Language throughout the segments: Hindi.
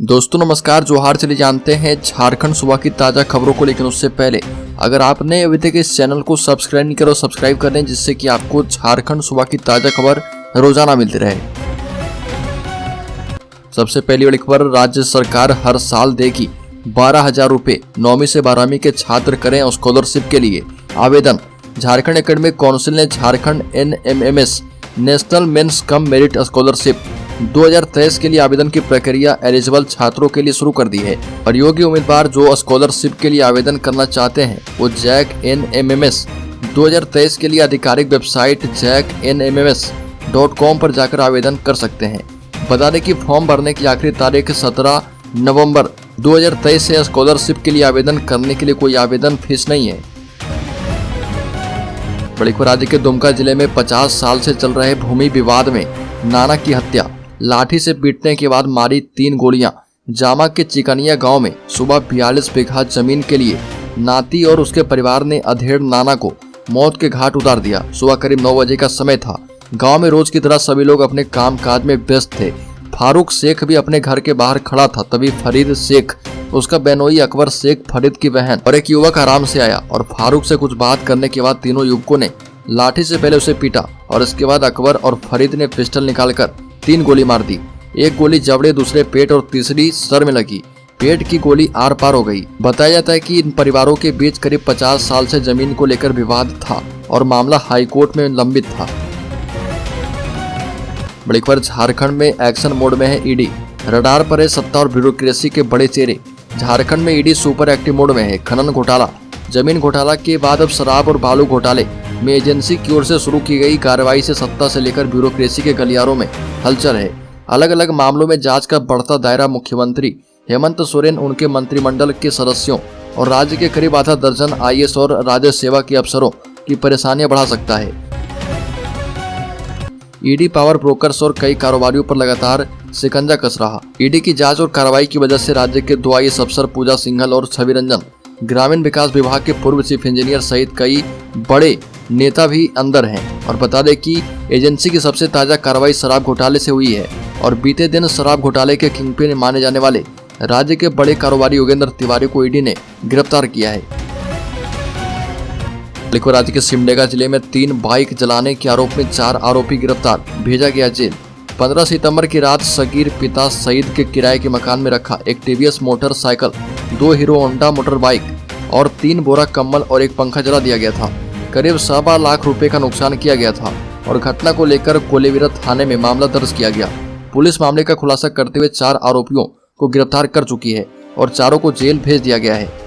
दोस्तों नमस्कार, जोहार। चलिए जानते हैं झारखंड सुबह की ताज़ा खबरों को, लेकिन उससे पहले अगर आपने अभी तक इस चैनल को सब्सक्राइब नहीं करो, सब्सक्राइब कर लें, जिससे कि आपको झारखंड सुबह की ताज़ा खबर रोजाना मिलती रहे। सबसे पहली बड़ी खबर, राज्य सरकार हर साल देगी 12,000 रुपये। 9वीं से 12वीं के छात्र करें स्कॉलरशिप के लिए आवेदन। झारखंड एकेडमिक काउंसिल ने Jharkhand NMMS national means cum merit scholarship 2023 के लिए आवेदन की प्रक्रिया एलिजिबल छात्रों के लिए शुरू कर दी है। और योग्य उम्मीदवार जो स्कॉलरशिप के लिए आवेदन करना चाहते हैं वो जैक NMMS 2023 के लिए आधिकारिक वेबसाइट jacknmms.com पर जाकर आवेदन कर सकते हैं। बता दें कि फॉर्म भरने की आखिरी तारीख 17 नवंबर 2023 से। स्कॉलरशिप के लिए आवेदन करने के लिए कोई आवेदन फीस नहीं है। बड़ी खबर, राज्य के दुमका जिले में 50 साल से चल रहे भूमि विवाद में नाना की हत्या। लाठी से पीटने के बाद मारी 3 गोलियां। जामा के चिकनिया गांव में सुबह 42 बीघा जमीन के लिए नाती और उसके परिवार ने अधेड़ नाना को मौत के घाट उतार दिया। सुबह करीब 9 बजे का समय था। गांव में रोज की तरह सभी लोग अपने काम काज में व्यस्त थे। फारूक शेख भी अपने घर के बाहर खड़ा था। तभी फरीद शेख, उसका बेनोई अकबर शेख, फरीद की बहन और एक युवक आराम से आया और फारूक से कुछ बात करने के बाद तीनों युवकों ने लाठी से पहले उसे पीटा और इसके बाद अकबर और फरीद ने पिस्टल निकालकर 3 गोली मार दी। एक गोली जबड़े, दूसरे पेट और तीसरी सर में लगी। पेट की गोली आर पार हो गई। बताया जाता है कि इन परिवारों के बीच करीब 50 साल से जमीन को लेकर विवाद था और मामला हाईकोर्ट में लंबित था। बड़ी खबर, झारखंड में एक्शन मोड में है ईडी। रडार पर है सत्ता और ब्यूरोक्रेसी के बड़े चेहरे। झारखंड में ईडी सुपर एक्टिव मोड में है। खनन घोटाला, जमीन घोटाला के बाद अब शराब और बालू घोटाले में एजेंसी की ओर से शुरू की गई कार्रवाई से सत्ता से लेकर ब्यूरोक्रेसी के गलियारों में हलचल है। अलग अलग मामलों में जांच का बढ़ता दायरा मुख्यमंत्री हेमंत सोरेन, उनके मंत्रिमंडल के सदस्यों और राज्य के करीब आधा दर्जन IAS और राज्य सेवा के अफसरों की परेशानियां बढ़ा सकता है। ईडी पावर ब्रोकर्स और कई कारोबारियों पर लगातार शिकंजा कस रहा। ईडी की जांच और कार्रवाई की वजह से राज्य के 2 IAS अफसर पूजा सिंघल और छवि रंजन, ग्रामीण विकास विभाग के पूर्व चीफ इंजीनियर सहित कई बड़े नेता भी अंदर हैं। और बता दें कि एजेंसी की सबसे ताजा कार्रवाई शराब घोटाले से हुई है और बीते दिन शराब घोटाले के किंगपिन माने जाने वाले राज्य के बड़े कारोबारी योगेंद्र तिवारी को ईडी ने गिरफ्तार किया है। राज्य के सिमडेगा जिले में 3 बाइक जलाने के आरोप में 4 आरोपी गिरफ्तार, भेजा गया जेल। 15 सितंबर की रात सगीर पिता सईद के किराए के मकान में रखा एक TVS motorcycle, 2 hero Honda motor bike और 3 बोरा कम्बल और एक पंखा जला दिया गया था। करीब 1.25 लाख रुपए का नुकसान किया गया था और घटना को लेकर कोलेविरा थाने में मामला दर्ज किया गया। पुलिस मामले का खुलासा करते हुए 4 आरोपियों को गिरफ्तार कर चुकी है और चारों को जेल भेज दिया गया है।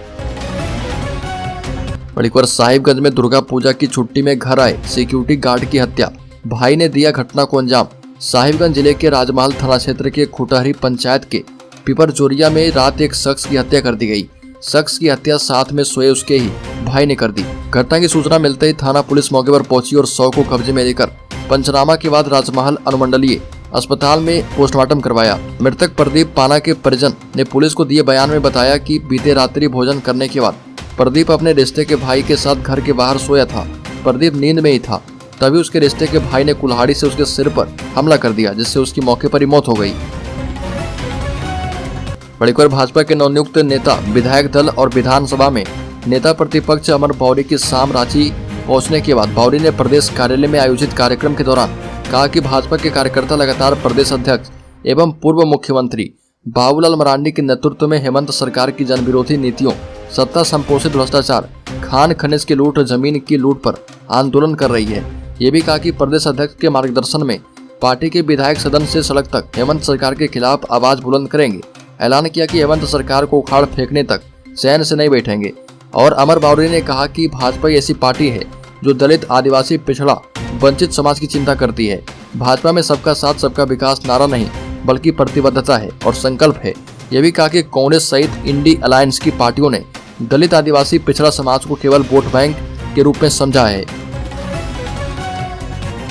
बड़ी खबर, साहिबगंज में दुर्गा पूजा की छुट्टी में घर आए सिक्योरिटी गार्ड की हत्या, भाई ने दिया घटना को अंजाम। साहिबगंज जिले के राजमहल थाना क्षेत्र के खुटहरी पंचायत के पिपरजोरिया में रात एक शख्स की हत्या कर दी गई। शख्स की हत्या साथ में सोए उसके ही भाई ने कर दी। घटना की सूचना मिलते ही थाना पुलिस मौके पर पहुंची और शव को कब्जे में लेकर पंचनामा के बाद राजमहल अनुमंडलीय अस्पताल में पोस्टमार्टम करवाया। मृतक प्रदीप पाना के परिजन ने पुलिस को दिए बयान में बताया कि बीते रात्रि भोजन करने के बाद प्रदीप अपने रिश्ते के भाई के साथ घर के बाहर सोया था। प्रदीप नींद में ही था, तभी उसके रिश्ते के भाई ने कुल्हाड़ी से उसके सिर पर हमला कर दिया, जिससे उसकी मौके पर ही मौत हो गई। बड़ी खबर, भाजपा के नवनियुक्त नेता विधायक दल और विधानसभा में नेता प्रतिपक्ष अमर बौरी की शाम रांची पहुंचने के बाद बौरी ने प्रदेश कार्यालय में आयोजित कार्यक्रम के दौरान कहा कि भाजपा के कार्यकर्ता लगातार प्रदेश अध्यक्ष एवं पूर्व मुख्यमंत्री बाबूलाल मरांडी के नेतृत्व में हेमंत सरकार की जनविरोधी नीतियों, सत्ता संपोषित भ्रष्टाचार, खान खनिज की लूट, जमीन की लूट पर आंदोलन कर रही है। ये भी कहा कि प्रदेश अध्यक्ष के मार्गदर्शन में पार्टी के विधायक सदन से सड़क तक हेमंत सरकार के खिलाफ आवाज बुलंद करेंगे। ऐलान किया कि हेमंत सरकार को उखाड़ फेंकने तक चैन से नहीं बैठेंगे। और अमर बावरी ने कहा कि भाजपा ऐसी पार्टी है जो दलित, आदिवासी, पिछड़ा, वंचित समाज की चिंता करती है। भाजपा में सबका साथ सबका विकास नारा नहीं बल्कि प्रतिबद्धता है और संकल्प है। यह भी कहा कि कांग्रेस सहित इंडी अलायंस की पार्टियों ने दलित, आदिवासी, पिछड़ा समाज को केवल वोट बैंक के रूप में समझा है।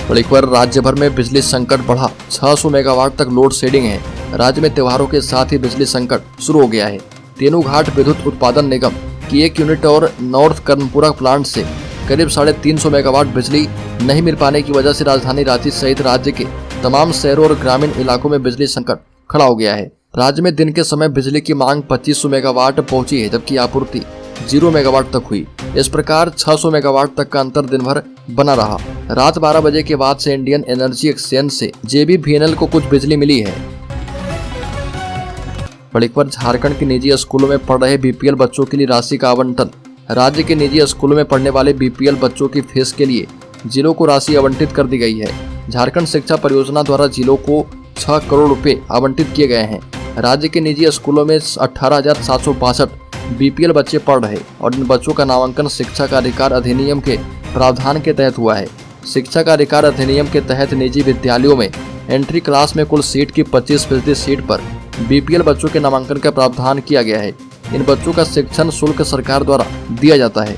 बड़ी खबर, राज्य भर में बिजली संकट बढ़ा, 600 मेगावाट तक लोड शेडिंग है। राज्य में त्योहारों के साथ ही बिजली संकट शुरू हो गया है। तेनूघाट विद्युत उत्पादन निगम की 1 यूनिट और नॉर्थ कर्णपुरा प्लांट से करीब 350 मेगावाट बिजली नहीं मिल पाने की वजह से राजधानी रांची सहित राज्य के तमाम शहरों और ग्रामीण इलाकों में बिजली संकट खड़ा हो गया है। राज्य में दिन के समय बिजली की मांग 2500 मेगावाट पहुंची है, जबकि आपूर्ति 0 मेगावाट तक हुई। इस प्रकार 600 मेगावाट तक का अंतर दिन भर बना रहा। रात 12 बजे के बाद से इंडियन एनर्जी एक्सचेंज से JBVNL को कुछ बिजली मिली है। पर झारखंड के निजी स्कूलों में पढ़ रहे BPL बच्चों के लिए राशि का आवंटन। राज्य के निजी स्कूलों में पढ़ने वाले BPL बच्चों की फीस के लिए जिलों को राशि आवंटित कर दी गई है। झारखंड शिक्षा परियोजना द्वारा जिलों को 6 करोड़ रुपए आवंटित किए गए हैं। राज्य के निजी स्कूलों में 18,762 BPL बच्चे पढ़ रहे और इन बच्चों का नामांकन शिक्षा का अधिकार अधिनियम के प्रावधान के तहत हुआ है। शिक्षा का अधिकार अधिनियम के तहत निजी विद्यालयों में एंट्री क्लास में कुल सीट की 25% सीट पर BPL बच्चों के नामांकन का प्रावधान किया गया है। इन बच्चों का शिक्षण शुल्क सरकार द्वारा दिया जाता है।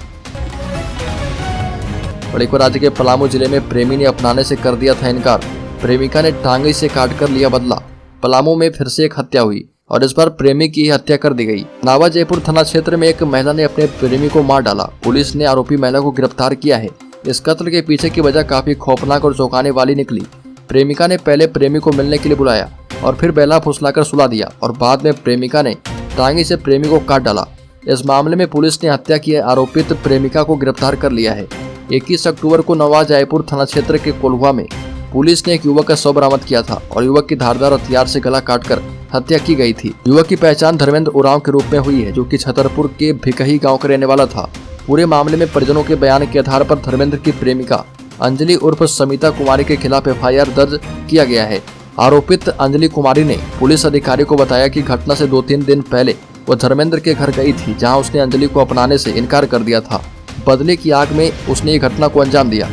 राज्य के पलामू जिले में प्रेमी ने अपनाने से कर दिया था इनकार। प्रेमिका ने टांगे से काटकर लिया बदला। पलामू में फिर से एक हत्या हुई और इस बार प्रेमी की हत्या कर दी गई। नावा जयपुर थाना क्षेत्र में एक महिला ने अपने प्रेमी को मार डाला। पुलिस ने आरोपी महिला को गिरफ्तार किया है। इस कत्ल के पीछे की वजह काफी खौफनाक और चौंकाने वाली निकली। प्रेमिका ने पहले प्रेमी को मिलने के लिए बुलाया और फिर बेला फुसलाकर सुला दिया और बाद में प्रेमिका ने टांगी से प्रेमी को काट डाला। इस मामले में पुलिस ने हत्या की आरोपित प्रेमिका को गिरफ्तार कर लिया है। 21 अक्टूबर को नवा जयपुर थाना क्षेत्र के कोल्हुआ में पुलिस ने एक युवक का शव बरामद किया था और युवक की धारदार हथियार से गला काटकर हत्या की गई थी। युवक की पहचान धर्मेंद्र उरांव के रूप में हुई है, जो कि छतरपुर के भिकही गांव का रहने वाला था। पूरे मामले में परिजनों के बयान के आधार पर धर्मेंद्र की प्रेमिका अंजलि उर्फ समिता कुमारी के खिलाफ FIR दर्ज किया गया है। आरोपित अंजलि कुमारी ने पुलिस अधिकारी को बताया कि घटना से 2-3 दिन पहले वह धर्मेंद्र के घर गई थी, जहां उसने अंजलि को अपनाने से इनकार कर दिया था। बदले की आग में उसने ये घटना को अंजाम दिया।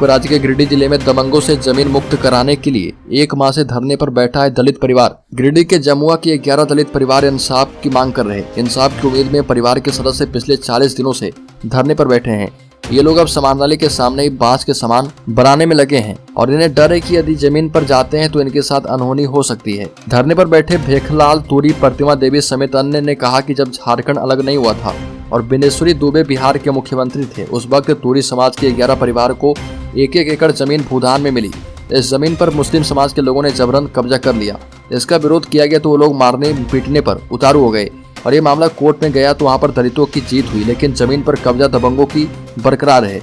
राज्य के गिरिडीह जिले में दबंगों से जमीन मुक्त कराने के लिए 1 माह से धरने पर बैठा है दलित परिवार। गिरिडीह के जमुआ के 11 दलित परिवार इंसाफ की मांग कर रहे हैं। इंसाफ की उम्मीद में परिवार के सदस्य पिछले 40 दिनों से धरने पर बैठे हैं। ये लोग अब समानाली के सामने ही बांस के सामान बनाने में लगे हैं और इन्हें डर है कि यदि जमीन पर जाते हैं तो इनके साथ अनहोनी हो सकती है। धरने पर बैठे भेखलाल तुरी, प्रतिमा देवी समेत अन्य ने कहा कि जब झारखंड अलग नहीं हुआ था और बिनेश्वरी दुबे बिहार के मुख्यमंत्री थे, उस वक्त तुरी समाज के 11 परिवार को 1-1 एकड़ जमीन भूदान में मिली। इस जमीन पर मुस्लिम समाज के लोगों ने जबरन कब्जा कर लिया। इसका विरोध किया गया तो वो लोग मारने पीटने पर उतारू हो गए और ये मामला कोर्ट में गया तो वहां पर दलितों की जीत हुई, लेकिन जमीन पर कब्जा दबंगों की बरकरार है।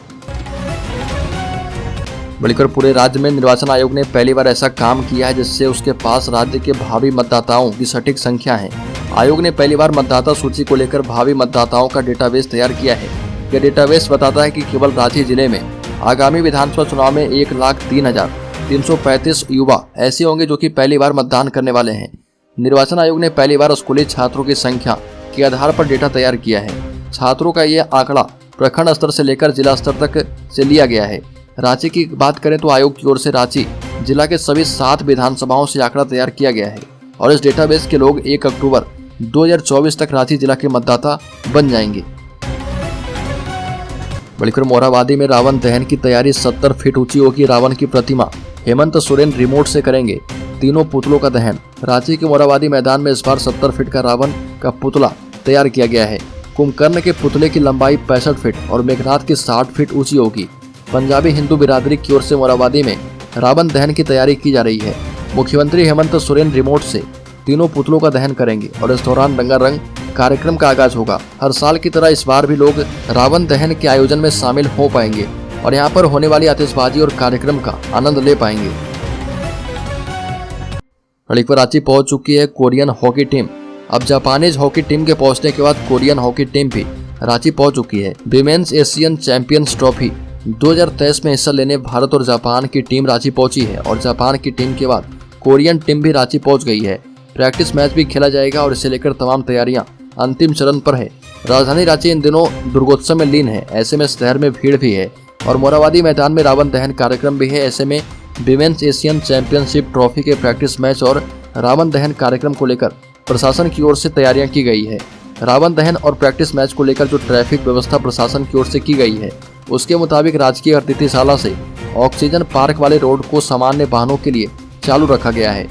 बल्कि पूरे राज्य में निर्वाचन आयोग ने पहली बार ऐसा काम किया है जिससे उसके पास राज्य के भावी मतदाताओं की सटीक संख्या है। आयोग ने पहली बार मतदाता सूची को लेकर भावी मतदाताओं का डेटाबेस तैयार किया है। यह डेटाबेस बताता है कि केवल रांची जिले में आगामी विधानसभा चुनाव में 1,03,335 युवा ऐसे होंगे जो कि पहली बार मतदान करने वाले हैं। निर्वाचन आयोग ने पहली बार स्कूली छात्रों की संख्या के आधार पर डेटा तैयार किया है। छात्रों का यह आंकड़ा प्रखंड स्तर से लेकर जिला स्तर तक से लिया गया है। रांची की बात करें तो आयोग की ओर से रांची जिला के सभी 7 विधानसभाओं से आंकड़ा तैयार किया गया है और इस डेटाबेस के लोग 1 अक्टूबर 2024 तक रांची जिला के मतदाता बन जाएंगे। बल्कि मोरहाबादी में रावण दहन की तैयारी, 70 फीट ऊंची होगी रावण की प्रतिमा। हेमंत सोरेन रिमोट से करेंगे तीनों पुतलों का दहन। रांची के मोरहाबादी मैदान में इस बार 70 फीट का रावण का पुतला तैयार किया गया है। कुंभकर्ण के पुतले की लंबाई 65 फीट और मेघनाथ की 60 फीट ऊंची होगी। पंजाबी हिंदू बिरादरी की ओर से मोरहाबादी में रावण दहन की तैयारी की जा रही है। मुख्यमंत्री हेमंत सोरेन रिमोट से तीनों पुतलों का दहन करेंगे और इस दौरान रंगारंग कार्यक्रम का आगाज होगा। हर साल की तरह इस बार भी लोग रावण दहन के आयोजन में शामिल हो पाएंगे और यहाँ पर होने वाली आतिशबाजी और कार्यक्रम का आनंद ले पाएंगे। रांची पहुंच चुकी है कोरियन हॉकी टीम। अब जापानीज हॉकी टीम के पहुंचने के बाद कोरियन हॉकी टीम भी रांची पहुंच चुकी है। विमेन्स एशियन चैंपियंस ट्रॉफी 2023 में हिस्सा लेने भारत और जापान की टीम रांची पहुंची है और जापान की टीम के बाद कोरियन टीम भी रांची पहुंच गई है। प्रैक्टिस मैच भी खेला जाएगा और इसे लेकर तमाम तैयारियां अंतिम चरण पर है। राजधानी रांची इन दिनों दुर्गोत्सव में लीन है, ऐसे में शहर में भीड़ भी है और मोरहाबादी मैदान में रावण दहन कार्यक्रम भी है। ऐसे में विमेन्स एशियन चैंपियनशिप ट्रॉफी के प्रैक्टिस मैच और रावण दहन कार्यक्रम को लेकर प्रशासन की ओर से तैयारियां की गई है। रावण दहन और प्रैक्टिस मैच को लेकर जो ट्रैफिक व्यवस्था प्रशासन की ओर से की गई है, उसके मुताबिक राजकीय अतिथिशाला से ऑक्सीजन पार्क वाले रोड को सामान्य वाहनों के लिए चालू रखा गया है।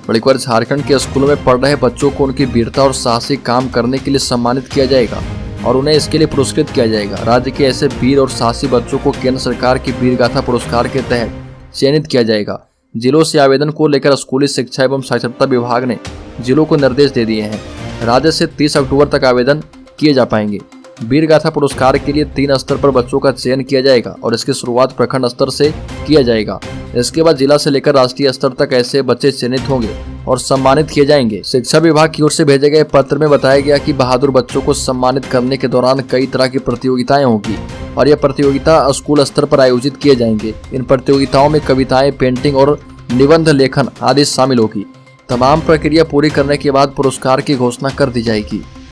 बल्कि झारखंड के स्कूलों में पढ़ रहे बच्चों को उनकी वीरता और साहसिक काम करने के लिए सम्मानित किया जाएगा और उन्हें इसके लिए पुरस्कृत किया जाएगा। राज्य के ऐसे वीर और साहसी बच्चों को केंद्र सरकार की वीर गाथा पुरस्कार के तहत चयनित किया जाएगा। जिलों से आवेदन को लेकर स्कूली शिक्षा एवं साक्षरता विभाग ने जिलों को निर्देश दे दिए हैं। राज्य से 30 अक्टूबर तक आवेदन किए जा पाएंगे। वीर गाथा पुरस्कार के लिए 3 स्तर पर बच्चों का चयन किया जाएगा और इसकी शुरुआत प्रखंड स्तर से किया जाएगा। इसके बाद जिला से लेकर राष्ट्रीय स्तर तक ऐसे बच्चे चयनित होंगे और सम्मानित किए जाएंगे। शिक्षा विभाग की ओर से भेजे गए पत्र में बताया गया कि बहादुर बच्चों को सम्मानित करने के दौरान कई तरह की प्रतियोगिताएं होगी और यह प्रतियोगिता स्कूल स्तर पर आयोजित किए जाएंगे। इन प्रतियोगिताओं में कविताएं, पेंटिंग और निबंध लेखन आदि शामिल होगी। तमाम प्रक्रिया पूरी करने के बाद पुरस्कार की घोषणा कर दी जाएगी।